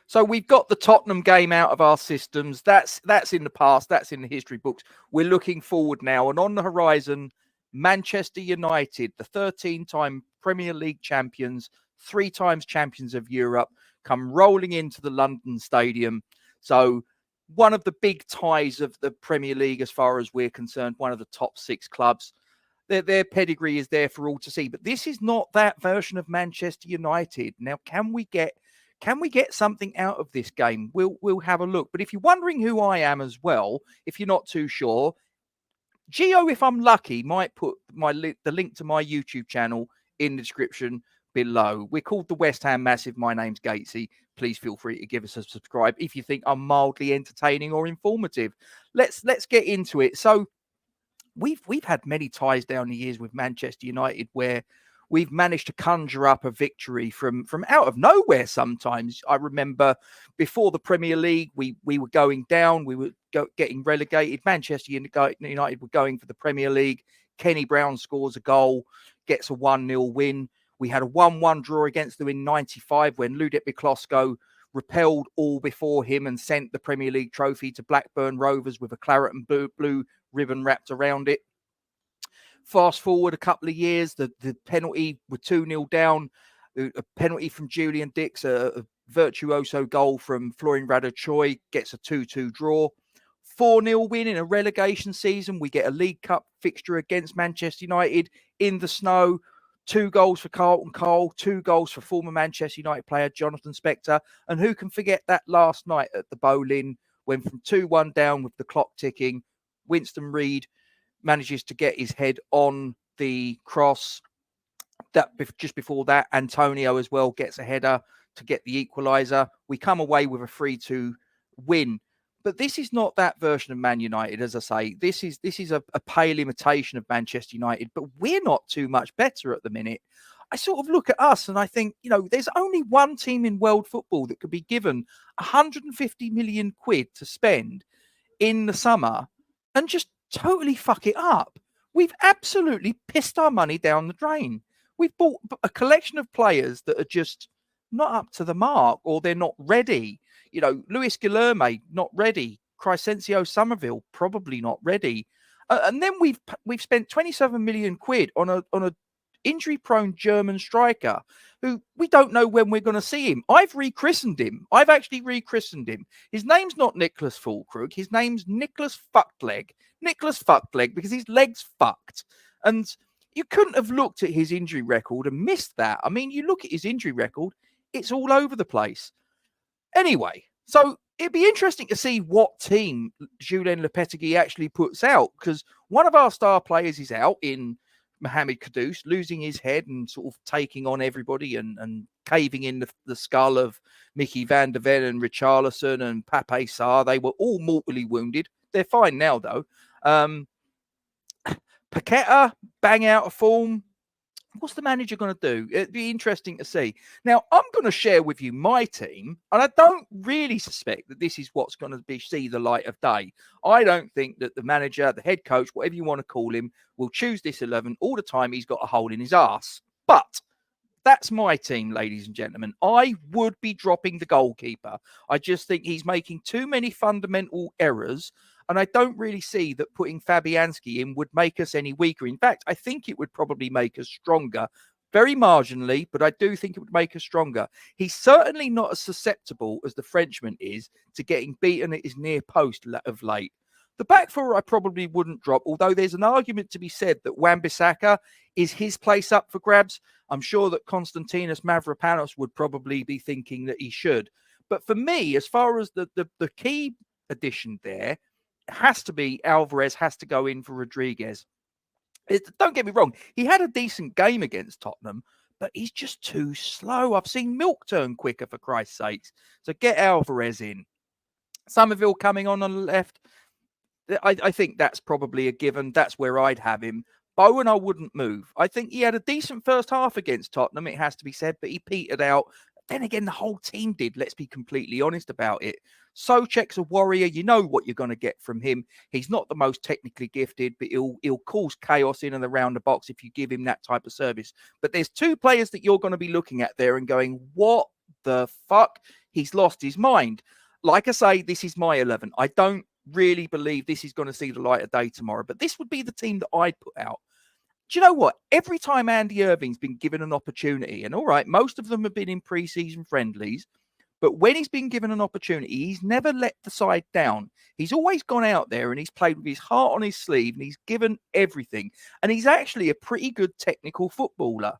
So we've got the Tottenham game out of our systems. That's in the past. That's in the history books. We're looking forward now. And on the horizon, Manchester United, the 13-time Premier League champions, 3 times champions of Europe, come rolling into the London Stadium. So one of the big ties of the Premier League, as far as we're concerned, one of the top 6 clubs. Their pedigree is there for all to see. But this is not that version of Manchester United. Now, can we get something out of this game? We'll have a look. But if you're wondering who I am as well, if you're not too sure, Gio, if I'm lucky, might put the link to my YouTube channel in the description below. We're called the West Ham Massive. My name's Gatesy. Please feel free to give us a subscribe if you think I'm mildly entertaining or informative. Let's get into it. So we've had many ties down the years with Manchester United where we've managed to conjure up a victory from out of nowhere sometimes. I remember before the Premier League, we were going down. We were getting relegated. Manchester United were going for the Premier League. Kenny Brown scores a goal, gets a 1-0 win. We had a 1-1 draw against them in 95 when Ludek Miklosko repelled all before him and sent the Premier League trophy to Blackburn Rovers with a claret and blue ribbon wrapped around it. Fast forward a couple of years, the penalty were 2-0 down. A penalty from Julian Dix, a virtuoso goal from Florian Radochoi, gets a 2-2 draw. 4-0 win in a relegation season. We get a League Cup fixture against Manchester United in the snow. 2 goals for Carlton Cole, 2 goals for former Manchester United player Jonathan Spector. And who can forget that last night at the Boleyn when from 2-1 down with the clock ticking, Winston Reid manages to get his head on the cross. That just before that, Antonio as well gets a header to get the equaliser. We come away with a 3-2 win. But this is not that version of Man United, as I say. This is a pale imitation of Manchester United, but we're not too much better at the minute. I sort of look at us and I think, there's only one team in world football that could be given 150 million quid to spend in the summer and just totally fuck it up. We've absolutely pissed our money down the drain. We've bought a collection of players that are just not up to the mark or they're not ready. Luis Guilherme, not ready. Crescencio Somerville, probably not ready. And then we've spent 27 million quid on a injury-prone German striker who we don't know when we're going to see him. I've rechristened him. I've actually rechristened him. His name's not Nicholas Fulkrug. His name's Nicholas Fuckleg. Nicholas Fuckleg because his leg's fucked. And you couldn't have looked at his injury record and missed that. I mean, you look at his injury record, it's all over the place. Anyway, so it'd be interesting to see what team Julen Lopetegui actually puts out because one of our star players is out in Mohammed Kudus, losing his head and sort of taking on everybody and caving in the skull of Mickey van der Ven and Richarlison and Pape Sarr. They were all mortally wounded. They're fine now, though. Paqueta, bang out of form. What's the manager going to do? It'd be interesting to see. Now, I'm going to share with you my team, and I don't really suspect that this is what's going to see the light of day. I don't think that the manager, the head coach, whatever you want to call him, will choose this 11 all the time he's got a hole in his ass. But that's my team, ladies and gentlemen. I would be dropping the goalkeeper. I just think he's making too many fundamental errors. And I don't really see that putting Fabianski in would make us any weaker. In fact, I think it would probably make us stronger. Very marginally, but I do think it would make us stronger. He's certainly not as susceptible as the Frenchman is to getting beaten at his near post of late. The back four I probably wouldn't drop, although there's an argument to be said that Wan-Bissaka is his place up for grabs. I'm sure that Konstantinos Mavropanos would probably be thinking that he should. But for me, as far as the key addition there, has to be Alvarez has to go in for Rodriguez. Don't get me wrong. He had a decent game against Tottenham, but he's just too slow. I've seen milk turn quicker, for Christ's sakes. So get Alvarez in. Somerville coming on the left. I think that's probably a given. That's where I'd have him. Bowen, I wouldn't move. I think he had a decent first half against Tottenham, it has to be said, but he petered out. Then again, the whole team did. Let's be completely honest about it. Souček's a warrior. You know what you're going to get from him. He's not the most technically gifted, but he'll cause chaos in and around the box if you give him that type of service. But there's 2 players that you're going to be looking at there and going, what the fuck? he's lost his mind. Like I say, this is my 11. I don't really believe this is going to see the light of day tomorrow, but this would be the team that I'd put out. Do you know what? Every time Andy Irving's been given an opportunity, and all right, most of them have been in pre-season friendlies, but when he's been given an opportunity, he's never let the side down. He's always gone out there and he's played with his heart on his sleeve and he's given everything. And he's actually a pretty good technical footballer.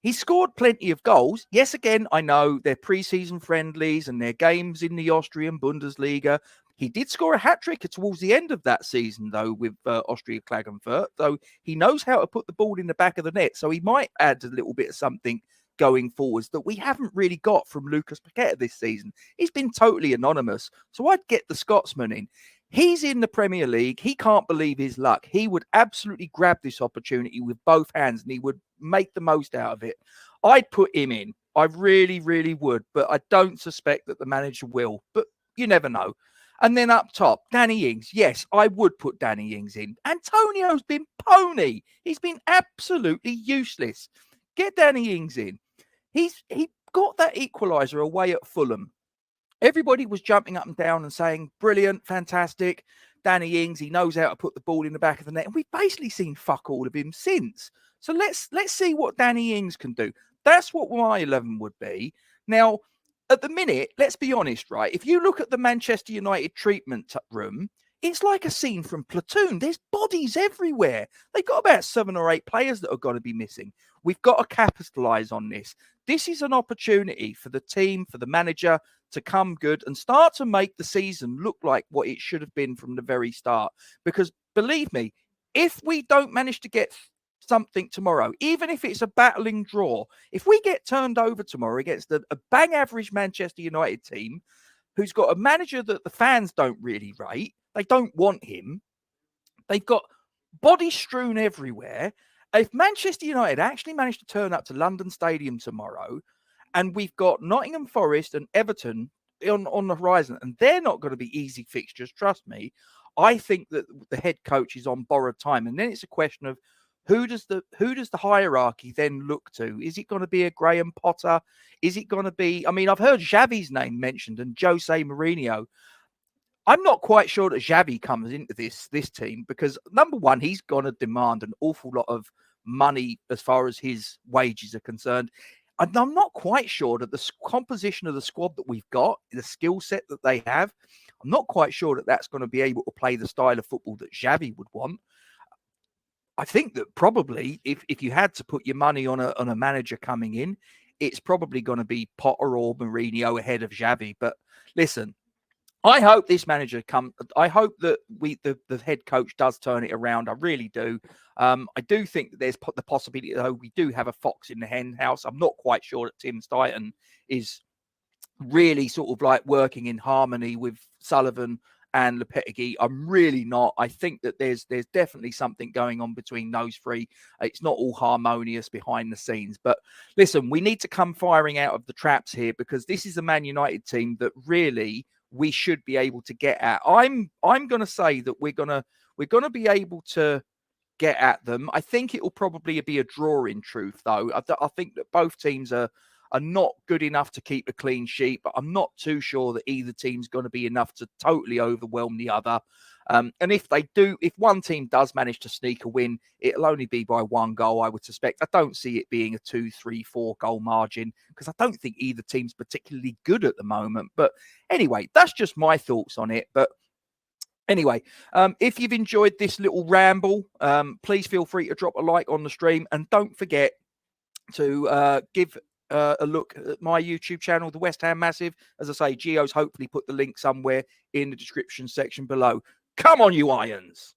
He scored plenty of goals. Yes, again, I know they're pre-season friendlies and they're games in the Austrian Bundesliga. He did score a hat-trick towards the end of that season, though, with Austria Klagenfurt. So he knows how to put the ball in the back of the net. So he might add a little bit of something going forwards that we haven't really got from Lucas Paqueta this season. He's been totally anonymous. So I'd get the Scotsman in. He's in the Premier League. He can't believe his luck. He would absolutely grab this opportunity with both hands and he would make the most out of it. I'd put him in. I really, really would. But I don't suspect that the manager will. But you never know. And then up top, Danny Ings. Yes, I would put Danny Ings in. Antonio's been pony. He's been absolutely useless. Get Danny Ings in. He got that equaliser away at Fulham. Everybody was jumping up and down and saying, brilliant, fantastic. Danny Ings, he knows how to put the ball in the back of the net. And we've basically seen fuck all of him since. So let's see what Danny Ings can do. That's what my 11 would be. Now, at the minute, let's be honest, right? If you look at the Manchester United treatment room, it's like a scene from Platoon. There's bodies everywhere. They've got about 7 or 8 players that are going to be missing. We've got to capitalise on this. This is an opportunity for the team, for the manager to come good and start to make the season look like what it should have been from the very start. Because believe me, if we don't manage to get something tomorrow, even if it's a battling draw, if we get turned over tomorrow against a bang average Manchester United team who's got a manager that the fans don't really rate, they don't want him, they've got bodies strewn everywhere. If Manchester United actually manage to turn up to London Stadium tomorrow and we've got Nottingham Forest and Everton on the horizon, and they're not going to be easy fixtures, trust me, I think that the head coach is on borrowed time. And then it's a question of who does the hierarchy then look to? Is it going to be a Graham Potter? Is it going to be, I mean, I've heard Xavi's name mentioned and Jose Mourinho. I'm not quite sure that Xavi comes into this team because, number one, he's going to demand an awful lot of money as far as his wages are concerned. And I'm not quite sure that the composition of the squad that we've got, the skill set that they have, I'm not quite sure that that's going to be able to play the style of football that Xavi would want. I think that probably if you had to put your money on a manager coming in, it's probably going to be Potter or Mourinho ahead of Xavi. But listen, I hope this manager I hope that the head coach does turn it around. I really do. I do think that there's the possibility, though, we do have a fox in the hen house. I'm not quite sure that Tim Stuyton is really sort of like working in harmony with Sullivan and Lopetegui. I'm really not. I think that there's definitely something going on between those three. It's not all harmonious behind the scenes. But listen, we need to come firing out of the traps here because this is a Man United team that really we should be able to get at. I'm going to say that we're going to be able to get at them. I think it will probably be a draw in truth, though. I think that both teams are not good enough to keep a clean sheet, but I'm not too sure that either team's going to be enough to totally overwhelm the other. And if one team does manage to sneak a win, it'll only be by 1 goal, I would suspect. I don't see it being a 2, 3, 4 goal margin because I don't think either team's particularly good at the moment. But anyway, that's just my thoughts on it. But anyway, if you've enjoyed this little ramble, please feel free to drop a like on the stream. And don't forget to give a look at my YouTube channel, the West Ham Massive. As I say, Gio's hopefully put the link somewhere in the description section below. Come on, you Irons.